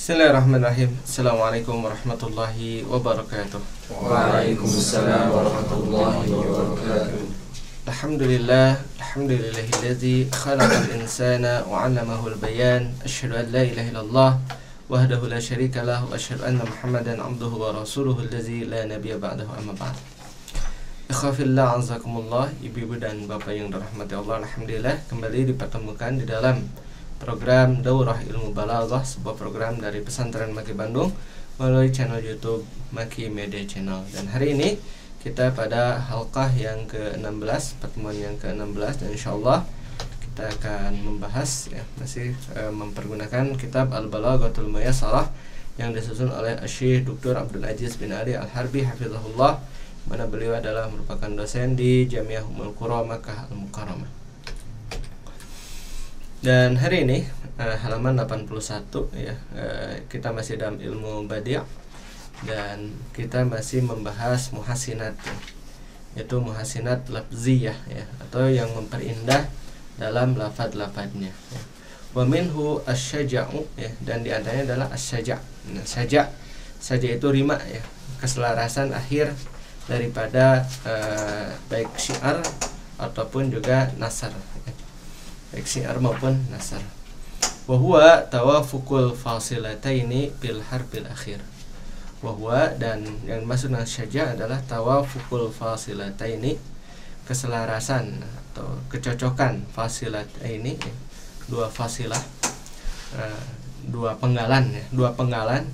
Bismillahirrahmanirrahim. Assalamualaikum warahmatullahi wabarakatuh. Waalaikumsalam warahmatullahi wabarakatuh. Alhamdulillahilladzi khalaqal insana wa 'allamahu al-bayan. Asyhadu an la ilaha illallah wahdahu la syarika lah wa asyhadu anna Muhammadan 'abduhu wa rasuluhu allazi la nabiyya ba'dahu amma ba'd. Ikhwafillah azakumullah, ibu-ibu dan bapak yang dirahmati Allah, alhamdulillah kembali dipertemukan di dalam program Daurah Ilmu Balaghah, sebuah program dari Pesantren Maki Bandung melalui channel YouTube Maki Media Channel. Dan hari ini kita pada halqah yang ke-16, pertemuan yang ke-16, dan insyaallah kita akan membahas masih mempergunakan kitab Al-Balaghatul Muyassarah yang disusun oleh Syekh Dr. Abdul Aziz bin Ali Al-Harbi hafizahullah, mana beliau adalah merupakan dosen di Jamiah Ummul Qura Makkah Al-Mukarramah. Dan hari ini halaman 81 ya, kita masih dalam ilmu badi', dan kita masih membahas muhasinat ya, yaitu muhasinat lafziyah ya, atau yang memperindah dalam lafaz-lafaznya ya. Wa minhu asy-syaja'u ya, dan di antaranya adalah asy-syaja'. Nah, saja itu rima ya, keselarasan akhir daripada baik syiar ataupun juga nasar ya, baik syiar maupun nasar. Wa huwa tawafuqul fasilataini bil harfil akhir. Wa huwa, dan yang dimaksud dengan syaja' adalah tawafuqul fasilataini, keselarasan atau kecocokan fasilataini ya, dua fasilah, dua penggalan ya, dua penggalan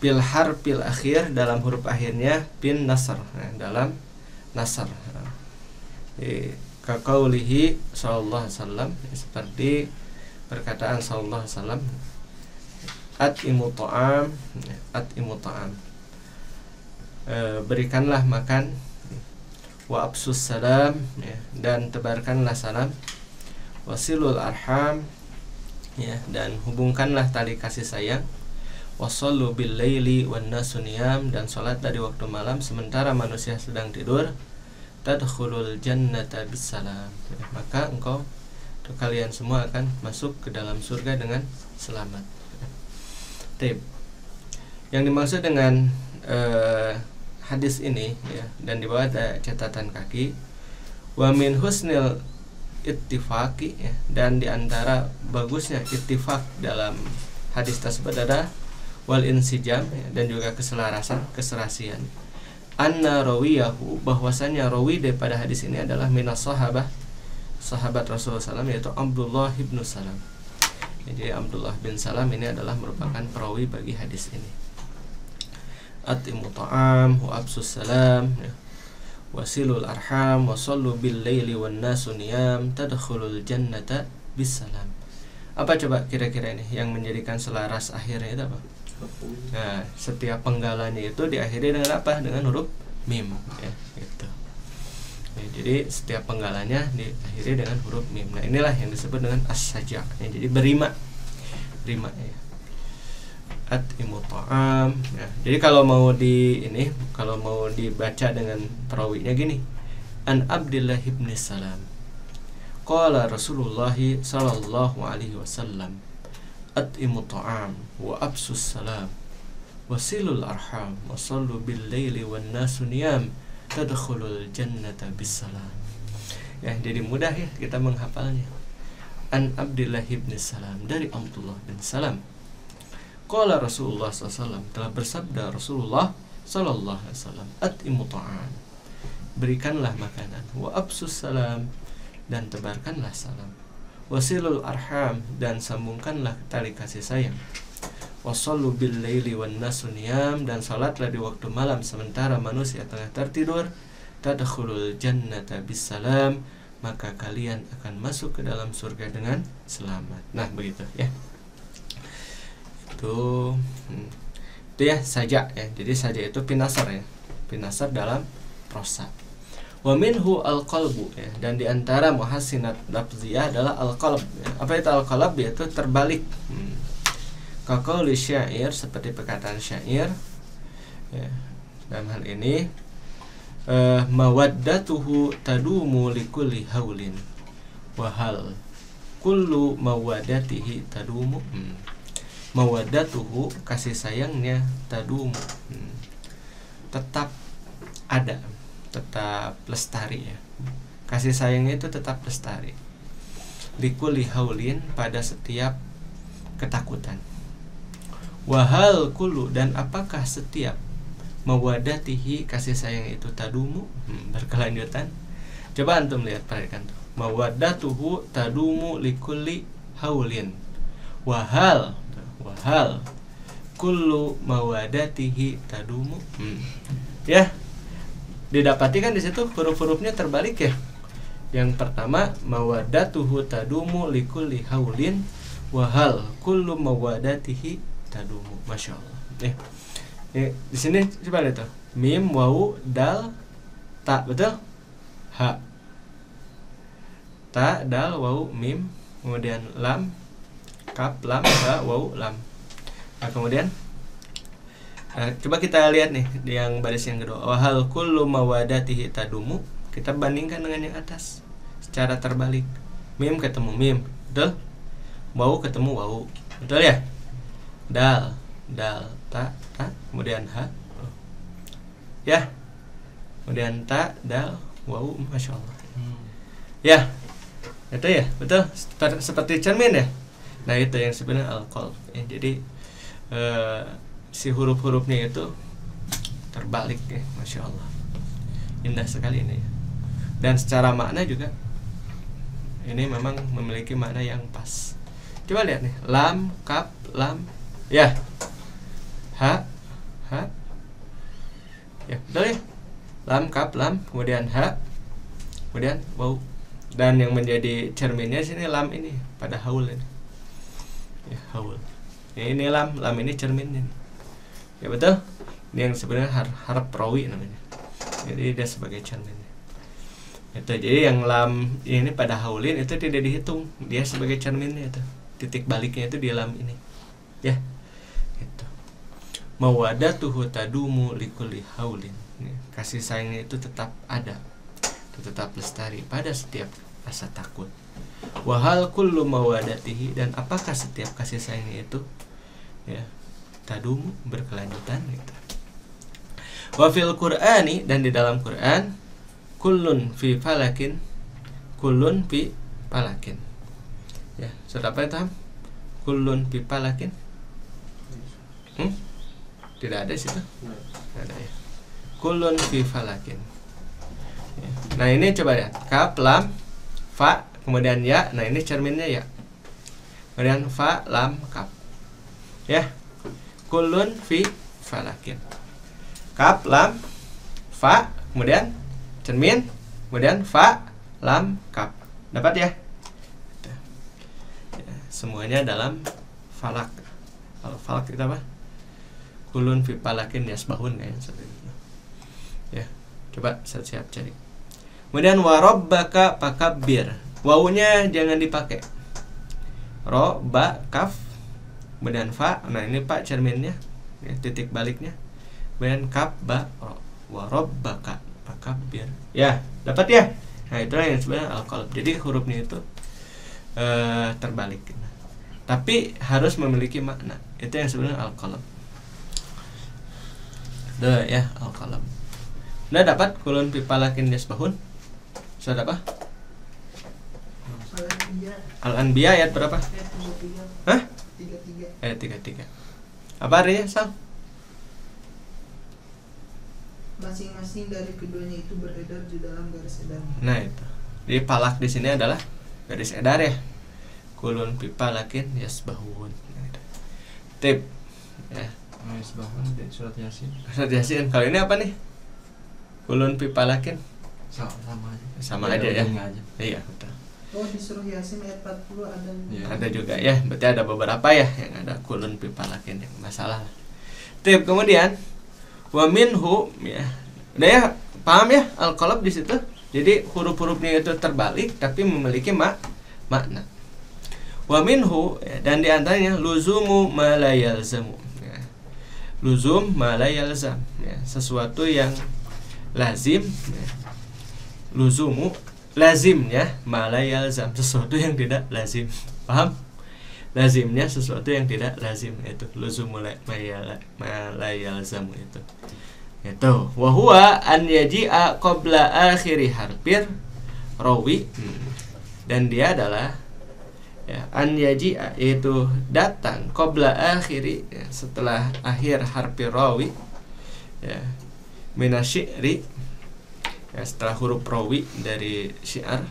bil harfil akhir, dalam huruf akhirnya, bin nasr dalam nasr. Kaqaulihi sallallahu alaihi wasallam, seperti perkataan sallallahu alaihi wasallam, at'imu ta'am, at'imu ta'am, berikanlah makan, wa absus salam ya, dan tebarkanlah salam, wasilul arham ya, dan hubungkanlah tali kasih sayang, wasallu bil laili wan nasu niyam, dan salat dari waktu malam sementara manusia sedang tidur, tadkhulul jannata bisalam ya, maka engkau atau kalian semua akan masuk ke dalam surga dengan selamat. Tip. Yang dimaksud dengan hadis ini ya, dan di bawah ada catatan kaki, wa min husnil ittifaqi ya, dan di antara bagusnya ittifaq dalam hadis tersebut ada wal insijam ya, dan juga keselarasan, keserasian. Anna rawiyahu, bahwasannya rawi daripada hadis ini adalah minas sahabah, sahabat Rasulullah SAW, yaitu Abdullah bin Salam. Jadi Abdullah bin Salam ini adalah merupakan perawi bagi hadis ini. At'imu ta'am wa absus salam ya, wasilul arham, wasallu bil laili wan nasu niyam, tadkhulul jannata bisalam. Apa coba kira-kira ini yang menjadikan selaras akhirnya itu apa? Nah, setiap penggalannya itu diakhiri dengan apa? Dengan huruf mim ya, gitu. Ya, jadi setiap penggalannya diakhiri dengan huruf mim. Nah, inilah yang disebut dengan as-saja' ya, jadi berima, rima ya. At'imu ta'am ya. Jadi kalau mau kalau mau dibaca dengan perawinya gini, an Abdullah bin Salam qala Rasulullah sallallahu alaihi wasallam, at'imu ta'am wa absus salam wasilul arham wasallu bil laili wan nasu niyam, tadkhulul jannata bisalam. Ya, jadi mudah ya kita menghafalnya. An Abdullah bin Salam, dari Abdullah bin Salam. Qala Rasulullah SAW, telah bersabda Rasulullah sallallahu alaihi wasallam, at'imu ta'am, berikanlah makanan, wa absus salam, dan tebarkanlah salam, wasilul arham, dan sambungkanlah tali kasih sayang, wasallu bil laili wan nasu niyam, dan salatlah di waktu malam sementara manusia tengah tertidur, tadkhulul jannata bisalam, maka kalian akan masuk ke dalam surga dengan selamat. Nah, begitu ya. Itu ya saja ya. Jadi saja itu pinasar ya, pinasar dalam prosa. Wa minhu al-qalbu ya, dan di antara muhassinat lafziyah adalah al-qalb ya. Apa itu al-qalb? Yaitu terbalik. Kaqauli syair, seperti perkataan syair ya. Dalam hal ini mawaddatuhu tadumu likulli haulin wa hal kullu mawaddatihi tadumu. mawaddatuhu kasih sayangnya tadumu tetap ada, tetap lestari ya. Kasih sayangnya itu tetap lestari. Likulli haulin pada setiap ketakutan. Wahal kullu dan apakah setiap mawaddatihi kasih sayang itu tadumu berkelanjutan. Coba antum lihat, perhatikan tuh. Mawaddatuhu tadumu likulli haulin. Wahal kullu mawaddatihi tadumu. Ya, didapati kan di situ huruf-hurufnya terbalik ya. Yang pertama mawaddatuhu tadumu likulli haulin, wahal kullu mawaddatihi tadumu. Masya Allah. Di sini coba lihat tuh. Mim, wawu, dal, ta, betul? Ha. Ta, dal, wawu, mim, kemudian lam, kaf, lam, ha, wawu, lam. Nah, kemudian coba kita lihat nih di yang baris yang kedua. Wahal kullu mawaddatihi tadumu. Kita bandingkan dengan yang atas secara terbalik. Mim ketemu mim, betul? Wawu ketemu wawu, betul ya? Dal, ta, kemudian ha. Ya. Kemudian ta, dal, wawu, masya Allah. Ya. Itu ya, betul? Seperti cermin ya. Nah, itu yang sebenarnya al-qalb. Jadi si huruf-hurufnya itu terbalik ya, masya Allah, indah sekali ini ya. Dan secara makna juga ini memang memiliki makna yang pas. Coba lihat nih, lam, kaf, lam, ya, ha, ya, betul ya, lam, kaf, lam, kemudian ha, kemudian waw. Dan yang menjadi cerminnya sini lam ini pada haul ini, ya, haul. Ini lam ini cerminnya. Ya betul. Ini yang sebenarnya harap rawi namanya. Jadi dia sebagai cerminnya. Itu jadi yang lam ini pada haulin itu tidak dihitung, dia sebagai cerminnya itu. Titik baliknya itu di lam ini. Ya. Gitu. Mawaddatuhu tadumu likulli haulin. Kasih sayangnya itu tetap ada. Itu tetap lestari pada setiap rasa takut. Wahal kullu mawaddatihi dan apakah setiap kasih sayangnya itu ya tadumu berkelanjutan gitu. Wa fil Qur'ani dan di dalam Quran kullun fi falakin ya, sudah apa itu? Kullun fi falakin tidak ada situ, tidak ada ya. Kullun fi falakin ya. Nah ini coba lihat, kaf, lam, fa, kemudian ya. Nah ini cerminnya ya, kemudian fa, lam, kaf ya. Kullun fi falakin, kaf, lam, fa, kemudian cermin, kemudian fa, lam, kaf. Dapat ya? Semuanya dalam falak. Kalau falak itu apa? Kullun fi falakin yasbahun ya, seperti itu. Ya, coba siap cari. Kemudian warabbaka fakabbir. Wawunya jangan dipakai. Ro, ba, kaf, kemudian fa. Nah ini pak cerminnya ya, titik baliknya. Kemudian kaf, ba, ro. Warabbaka fakabbir. Ya, dapat ya? Nah itulah yang sebenarnya al-qalb. Jadi hurufnya itu terbalik. Tapi harus memiliki makna. Itu yang sebenarnya al-qalb. Udah ya, al-qalb. Udah dapat kulun fi falakin yasbahun? Sudah apa? Al-Anbiya ayat berapa? Hah? 33. Ayat 33. Apa artinya, Sal? Masing-masing dari keduanya itu beredar di dalam garis edar. Nah itu. Jadi falak di sini adalah garis edar ya. Kulun fi falakin yasbahun. Tip ya. Yasbahun di surat Yasin. Surat Yasin. Kalau ini apa nih? Kulun fi falakin Sama aja. Sama aja ya. Iya, betul. Oh, di surah Yasin ayat 40 ada. Ya. Ada juga ya. Berarti ada beberapa ya yang ada kulun fi falakin yang masalah. Tip kemudian wa minhu ya. Udah ya, paham ya al-qalb di situ? Jadi huruf-hurufnya itu terbalik tapi memiliki makna. Wa minhu ya, dan di antaranya luzumu ma la yalzamu. Ya. Luzum ma la yalzam ya, sesuatu yang lazim ya. Luzumu lazim ya, ma la yalzam, sesuatu yang tidak lazim. Paham? lazimnya sesuatu yang tidak lazim, yaitu luzumul la yalzamu itu wa huwa an yaji'a qabla akhiri harfir rawi, dan dia adalah ya, an yaji'a yaitu datang qabla akhiri ya, setelah akhir harfi rawi ya, minasyi'ri ya, setelah huruf rawi dari syiar,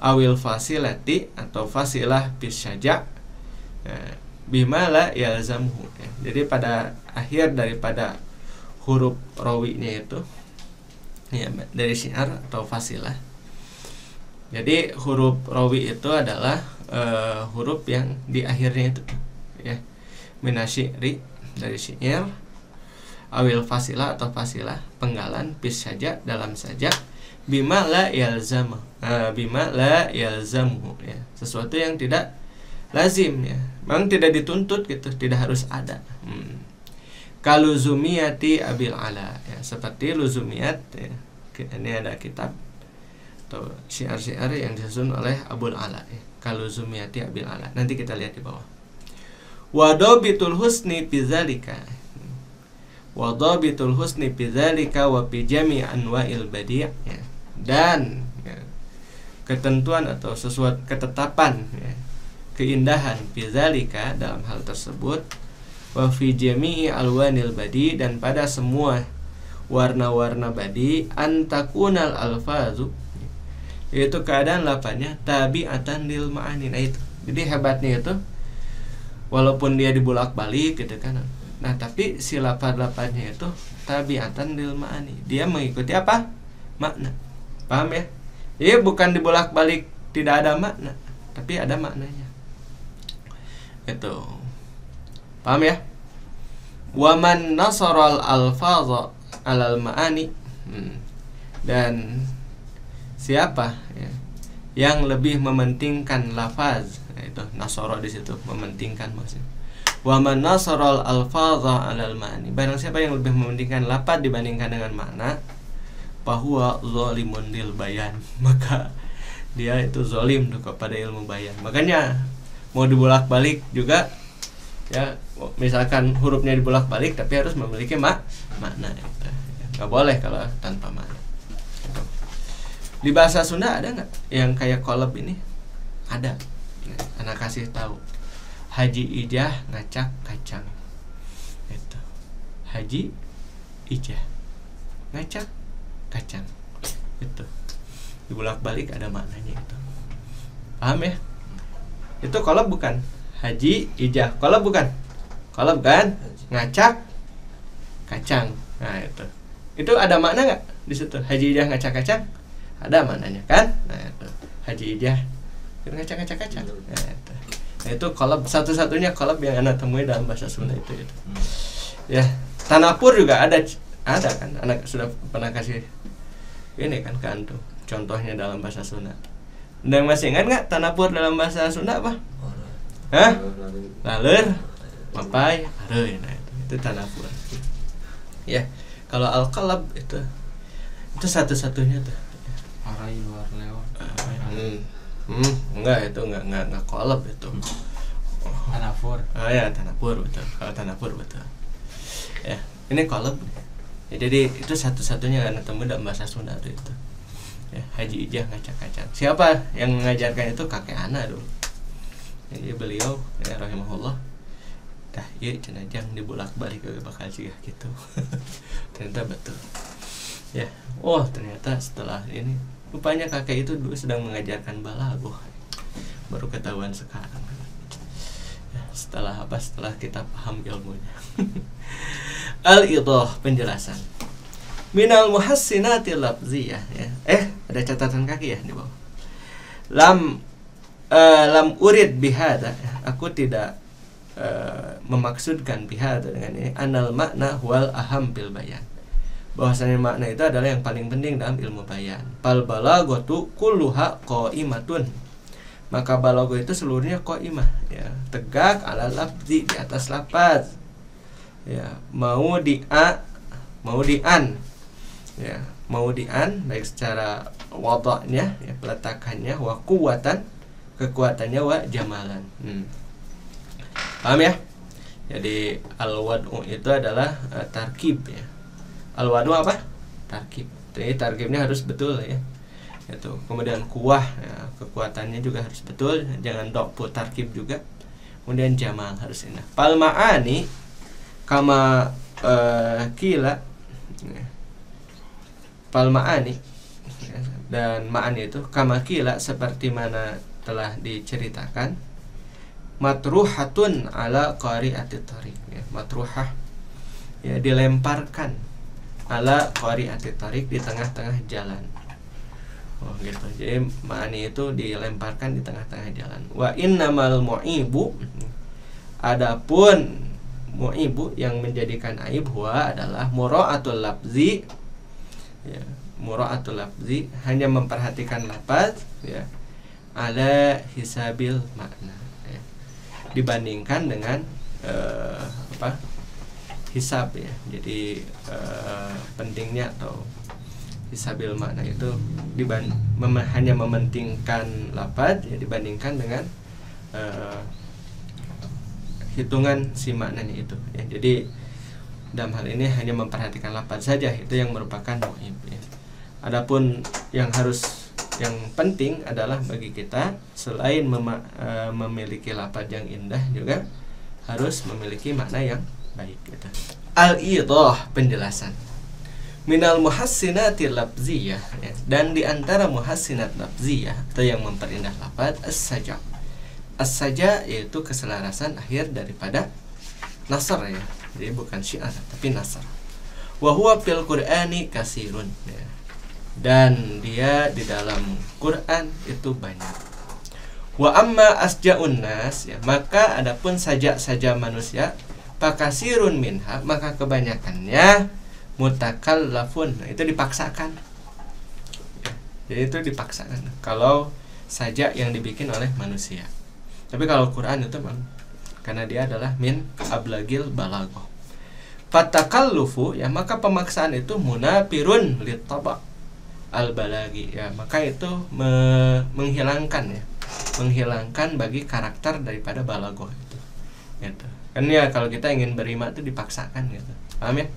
awil fasilati atau fasilah bisyaja ya, bima la yalzamuhu ya. Jadi pada akhir daripada huruf rawinya itu ya, dari syiar atau fasilah. Jadi huruf rawi itu adalah huruf yang di akhirnya itu ya, minasyi'ri dari syair, awil fasilah atau fasilah penggalan, bis saja dalam saja, bima la yalzamu ya, sesuatu yang tidak lazim ya, memang tidak dituntut gitu, tidak harus ada. Kaluzumiyati abil ala ya, seperti luzumiyat ya. Ini ada kitab atau syiar-syiar yang disusun oleh Abul Ala ya. Kaluzumiyati abil ala, nanti kita lihat di bawah. Wadabitul husni bidzalika, wadabitul husni bidzalika wa bi jami' anwa'il badi' ya. Dan ya, ketentuan atau sesuatu ketetapan ya, keindahan bidzalika dalam hal tersebut, wa fi jami'i alwanil badi, dan pada semua warna-warna badi, antakunal alfazu, yaitu keadaan lapanya tabi'atan lil ma'ani. Nah itu, jadi hebatnya itu walaupun dia dibolak-balik gitu kan, nah tapi si lapad-lapadnya itu tabi'atan lil ma'ani, dia mengikuti apa? Makna. Paham ya? Jadi bukan dibolak-balik tidak ada makna, tapi ada maknanya. Itu. Paham ya? Waman nasaral alfaza alal ma'ani, dan siapa ya, yang lebih mementingkan lafaz, itu nasara di situ mementingkan maksudnya. Waman nasaral alfaza alal ma'ani, barang siapa yang lebih mementingkan lafaz dibandingkan dengan makna, bahwa zalimun lil bayan, maka dia itu zalim tuh kepada ilmu bayan. Makanya mau dibolak-balik juga ya, misalkan hurufnya dibolak-balik tapi harus memiliki makna gitu. Nggak boleh kalau tanpa makna gitu. Di bahasa Sunda ada nggak yang kayak kolab ini? Ada. Anak kasih tahu, Haji Ijah ngacak kacang itu. Haji Ijah ngacak kacang itu, dibolak-balik ada maknanya itu. Paham ya? Itu kolab bukan? Haji Ijah kolab bukan? Kolab kan? Ngacak kacang. Nah itu ada makna nggak di situ? Haji Ijah ngacak kacang ada maknanya kan? Nah itu Haji Ijah ngacak kacang. Nah itu kolab, satu-satunya kolab yang anak temui dalam bahasa Sunda itu. Ya, tanapur juga ada kan? Anak sudah pernah kasih ini kan ke antum contohnya dalam bahasa Sunda. Dan masih ingat nggak tanapur dalam bahasa Sunda apa? Hah? Laler, mapai, areuy. Nah itu tanapur. Ya, kalau al-qalab itu satu-satunya tuh. Arai luar lewat. Enggak, itu enggak qalab itu. Tanapur. Ya, tanapur betul. Kalau tanapur betul. Ya, ini qalab. Ya, jadi itu satu-satunya yang temu dalam bahasa Sunda tuh itu. Ya, Haji Ijah ngacak kacang. Siapa yang mengajarkan itu? Kakek Ana dulu. Jadi beliau ya rahimahullah dah ieu cenah jang dibolak-balik ke bakal cigah gitu. Ternyata betul. Ya, oh ternyata setelah ini rupanya kakek itu dulu sedang mengajarkan balaghah. Baru ketahuan sekarang. Ya, setelah kita paham ilmunya. Al-idah, penjelasan. Minal muhassinatil lafziyah ya. Ada catatan kaki ya di bawah. Lam urid bihada, aku tidak memaksudkan bihada dengan ini, anal makna wal aham bil bayan, bahwasanya makna itu adalah yang paling penting dalam ilmu bayan. Fal balaghatu kulluha qaimatun, maka balaghah itu seluruhnya qaimah ya, tegak ala lafzi, di atas lafaz ya, mau di an baik secara wadahnya ya, peletakannya, wa quwwatan kekuatannya wa jamalan. Paham ya? Jadi al-wad'u itu adalah tarkib ya. Al-wad'u apa? Tarkib. Jadi tarkibnya harus betul ya. Itu. Kemudian kuwah ya, kekuatannya juga harus betul, jangan dokpu tarkib juga. Kemudian jamal harus indah. Pal ma'ani kama kila ya. Pal ma'ani ya, dan ma'ani itu kama kila seperti mana telah diceritakan, matruhatun ala qari'atit tariq ya, matruhah ya, dilemparkan ala qari'atit tariq, di tengah-tengah jalan. Oh gitu. Jadi ma'ani itu dilemparkan di tengah-tengah jalan. Wa innamal mu'ibu, adapun mu'ibu yang menjadikan aib huwa adalah mura'atul lafzi ya, mura'atul lafzi hanya memperhatikan lafaz ya, ala hisabil makna ya, dibandingkan dengan hisab ya. Jadi pentingnya atau hisabil makna itu hanya mementingkan lafaz ya, dibandingkan dengan hitungan si maknanya itu ya. Jadi dalam hal ini hanya memperhatikan lafaz saja, itu yang merupakan mu'ib ya. Adapun yang penting adalah bagi kita selain memiliki lafaz yang indah, juga harus memiliki makna yang baik gitu. Al-idah, penjelasan. Minal muhassinatil lafziyah ya. Dan di antara muhassinat lafziyah atau yang memperindah lafaz as-saja. As-saja yaitu keselarasan akhir daripada nasr ya. Jadi bukan syiar tapi nasr. Wa huwa fil Qur'ani kasirun ya. Dan dia di dalam Quran itu banyak. Wa amma asja'un nas ya, maka adapun saja manusia, pakasirun minha, maka kebanyakannya mutakallafun, nah, itu dipaksakan ya, jadi itu dipaksakan kalau sajak yang dibikin oleh manusia. Tapi kalau Quran itu memang karena dia adalah min ablagil balaghah. Fatakallufu ya, maka pemaksaan itu munafirun litabaq al-balagi ya, maka itu menghilangkan ya, menghilangkan bagi karakter daripada balaghah itu gitu. Kan ya kalau kita ingin berima itu dipaksakan gitu. Paham ya?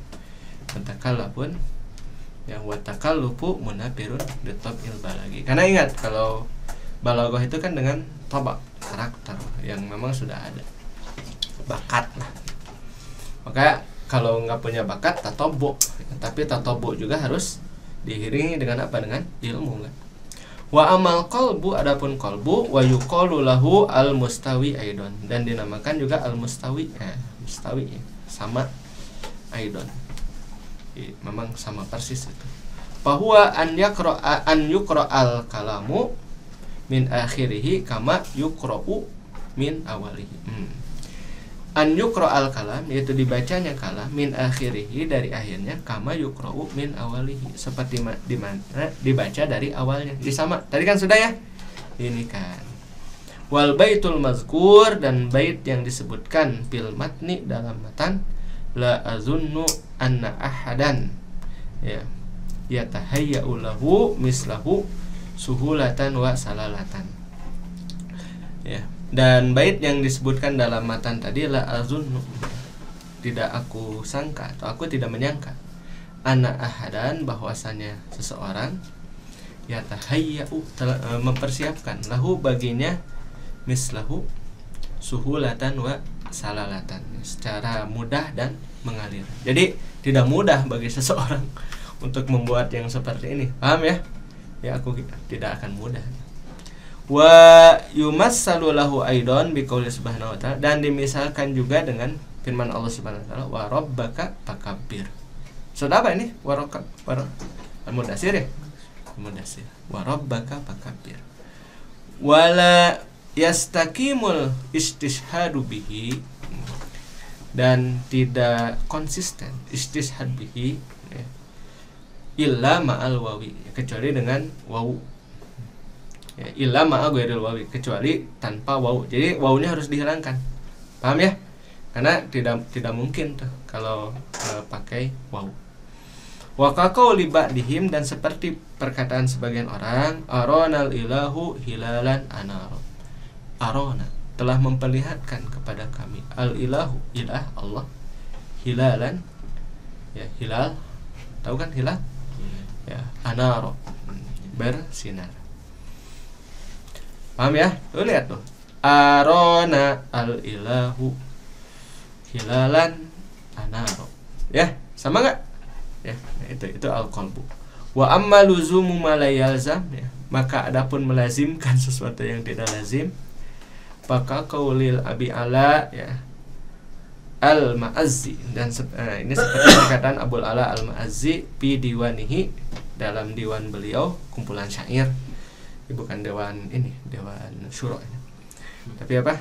Watakallafun ya, watakallufu munafirun litabil balagi. Karena ingat kalau balaghah itu kan dengan tabak, karakter yang memang sudah ada, bakat lah. Maka kalau nggak punya bakat tatobo, tapi tatobo juga harus diiringi dengan apa? Dengan ilmu kan. Wa amal qalbu, adapun qalbu, wa yuqalu lahu al mustawi aidon, dan dinamakan juga al mustawi mustawi ya, sama aidon. Memang sama persis itu. Bahwa an yuqra al kalamu min akhirih kama yuqra'u min awalihi. An yuqra al kalam, yaitu dibacanya kalam, min akhirih, dari akhirnya, kama yuqra'u min awalihi, seperti di mana dibaca dari awalnya. Jadi sama. Tadi kan sudah ya? Ini kan. Wal baitul mazkur, dan bait yang disebutkan fil matni dalam matan, la azunnu anna ahadan ya yatahayya'u lahu mislahu suhulatan wa salalatan ya. Dan bait yang disebutkan dalam matan tadi, la azunnu, tidak aku sangka atau aku tidak menyangka, anna ahadan, bahwasanya seseorang, yatahayya'u, mempersiapkan, lahu baginya, mislahu, suhulatan wa salalatan, secara mudah dan mengalir. Jadi tidak mudah bagi seseorang untuk membuat yang seperti ini. Paham ya? Ya, aku tidak akan mudah. Wa yumassalu lahu aidan biqouli subhanahu wa ta'ala, dan dimisalkan juga dengan firman Allah subhanahu wa ta'ala, wa rabbaka fakabbir. Sudah apa ini? Al-Mudaththir ya? Al-Mudaththir. Wa rabbaka fakabbir. Wala yastaqimul istishhadu bihi, dan tidak konsisten istishhad bihi ya, illa ma'al wawi, kecuali dengan wawu ya, illa ma'a ghairil wawi, kecuali tanpa wawu. Jadi wawunya harus dihilangkan. Paham ya? Karena tidak mungkin tuh kalau pakai wawu. Wa kaqauli ba'dihim, dan seperti perkataan sebagian orang, aronal ilahu hilalan anar, arona, telah memperlihatkan kepada kami, al-ilahu, ilah Allah, hilalan, ya hilal, tahu kan hilal? Ya, anaro, bersinar. Paham ya? Tuh lihat tuh, arona al-ilahu hilalan anaro. Ya, sama nggak? Ya, itu al-qalbu. Wa amma luzumu ma la yalzam, ya. Maka adapun melazimkan sesuatu yang tidak lazim, maka qaulil Abi Ala, ya, Al-Ma'azzi, dan ini seperti perkataan Abul Ala Al-Ma'azzi fi diwanihi, dalam diwan beliau, kumpulan syair. Ini bukan dewan ini, dewan syuro ini. Tapi apa?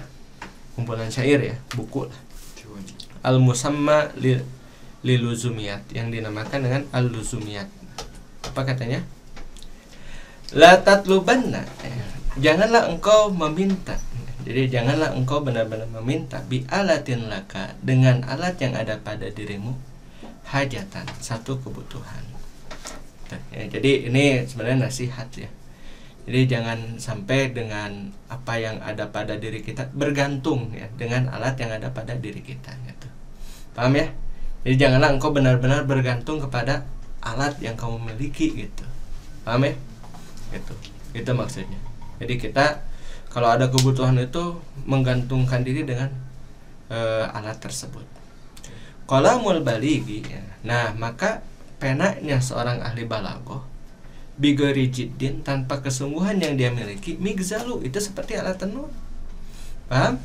Kumpulan syair, ya, buku lah. Al-Musamma liluzumiyat, yang dinamakan dengan al-luzumiyat. Apa katanya? La tatlubanna, janganlah engkau meminta. Jadi janganlah engkau benar-benar meminta bi alatin laka, dengan alat yang ada pada dirimu, hajatan, satu kebutuhan. Ya, jadi ini sebenarnya nasihat, ya. Jadi jangan sampai dengan apa yang ada pada diri kita bergantung, ya, dengan alat yang ada pada diri kita, gitu. Paham ya? Jadi janganlah engkau benar-benar bergantung kepada alat yang kamu miliki, gitu. Paham ya? Itu maksudnya. Jadi kita kalau ada kebutuhan itu menggantungkan diri dengan alat tersebut. Qalamul balighi, ya. Nah, maka penanya seorang ahli balaghah bigori jiddin, tanpa kesungguhan yang dia miliki, migzalu, itu seperti alat tenun. Paham?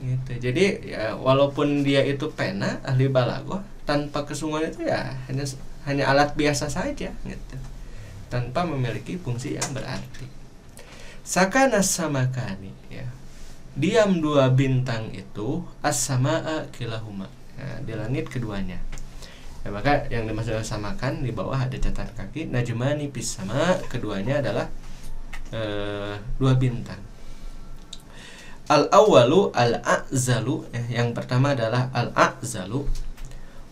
Gitu. Jadi ya, walaupun dia itu pena ahli balaghah, tanpa kesungguhan itu ya hanya alat biasa saja, gitu, tanpa memiliki fungsi yang berarti. Sakana samakani, ya, diam dua bintang itu, as-samaa kilahuma, ya, di langit keduanya. Ya, maka yang dimaksud samakan di bawah ada catatan kaki, najmani fis sama, keduanya adalah dua bintang. Al-awwalu al-a'zalu, ya, yang pertama adalah al-a'zalu,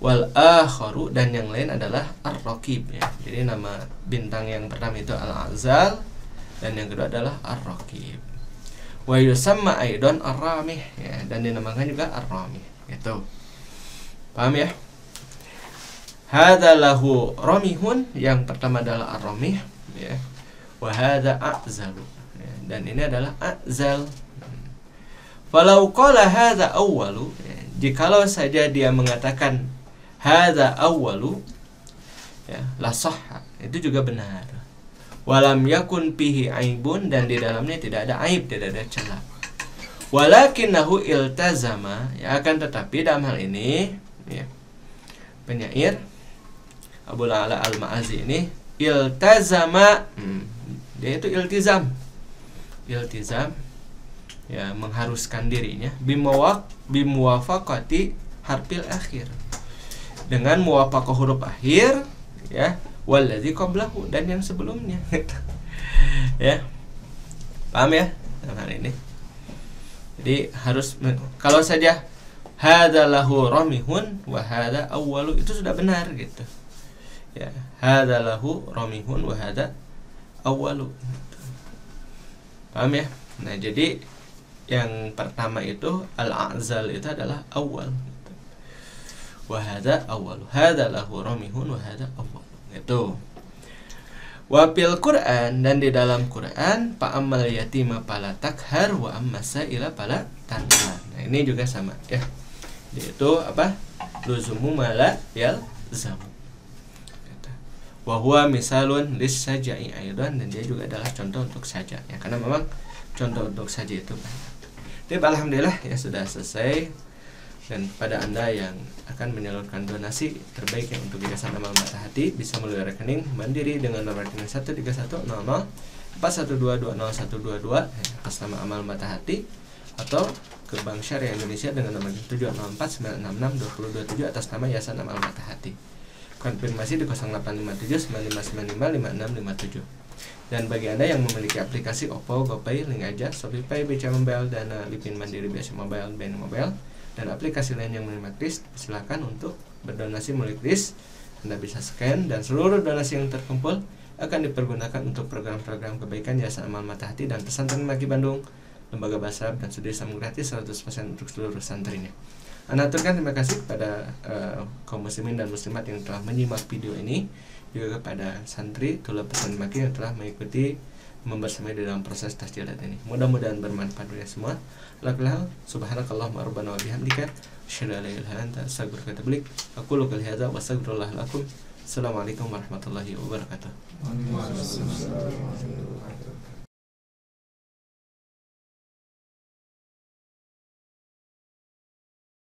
wal akharu, dan yang lain adalah ar-raqib, ya. Jadi nama bintang yang pertama itu al-azal, dan yang kedua adalah ar-raqib. Wa yusamma aidan ar-ramih, ya, dan dinamakan juga ar-ramih, gitu. Paham ya? Hadza lahu ramihun, yang pertama adalah ar-ramih, ya. Wa hadza a'zalu, ya, dan ini adalah a'zal. Falau qala hadza awwalu, ya, jikalau saja dia mengatakan hadza awwalu, ya, la sahha, itu juga benar. Walam yakun fihi aibun, dan di dalamnya tidak ada aib, tidak ada celah. Walakinahu iltazama, ya, akan tetapi dalam hal ini, ya, penyair Abul Ala Al-Ma'azzi ini iltazama, dia itu iltizam, ya, mengharuskan dirinya bimuwafaqati harfil akhir, dengan muwafaqah huruf akhir, ya, wallazi qablahu, dan yang sebelumnya. Ya, paham ya dalam hal ini? Jadi harus, kalau saja hadza lahu ramihun wa hadza awwalu, itu sudah benar, gitu. Ya, hadza lahu ramihun wa hadza awwalu. Paham ya? Nah, jadi yang pertama itu al-a'zal itu adalah awal, gitu. Wa hadza awwalu, hadza lahu ramihun wa hadza awwalu. Itu. Wa fil Qur'an, dan di dalam Quran, fa ammal yatima fala takhar wa amma sa'ila fala tanhar. Nah, ini juga sama, ya. Yaitu apa? Luzumu mala yalzamu. Wa huwa misalun lis-sajai aidan, dan dia juga adalah contoh untuk saja, ya, karena memang contoh untuk saja itu banyak. Jadi alhamdulillah, ya, sudah selesai. Dan pada Anda yang akan menyalurkan donasi terbaik yang untuk Yayasan Amal Mata Hati, bisa melalui rekening mandiri dengan nomor rekening 1310041222022 atas nama Amal Mata Hati, atau ke Bank Syariah Indonesia dengan nomor 704966227 atas nama Yayasan Amal Mata Hati. Konfirmasi di 085795955657. Dan bagi Anda yang memiliki aplikasi Oppo, GoPay, Link Aja, ShopeePay, BCA Mobile, Dana, Lipin Mandiri, BCA Mobile, BNI Mobile, dan aplikasi lain yang menerima kris, silakan untuk berdonasi melalui kris. Anda bisa scan, dan seluruh donasi yang terkumpul akan dipergunakan untuk program-program kebaikan Yayasan Amal Mata Hati dan Pesantren Maki Bandung Lembaga Bahasa Arab dan Studi Islam gratis 100% untuk seluruh santrinya. Ana aturkan terima kasih kepada kaum muslimin dan muslimat yang telah menyimak video ini, juga kepada santri Tulab Pesan Maki yang telah mengikuti membersamai di dalam proses tasjilat ini. Mudah-mudahan bermanfaat bagi semua. Lakal subhanakallahumma rabbana wa bihamdika asyhadu an la ilaha illa anta astaghfiruka wa atubu ilaik. Aqulu qouli hadza wa astaghfirullah lakum. Assalamualaikum warahmatullahi wabarakatuh. Waalaikumsalam.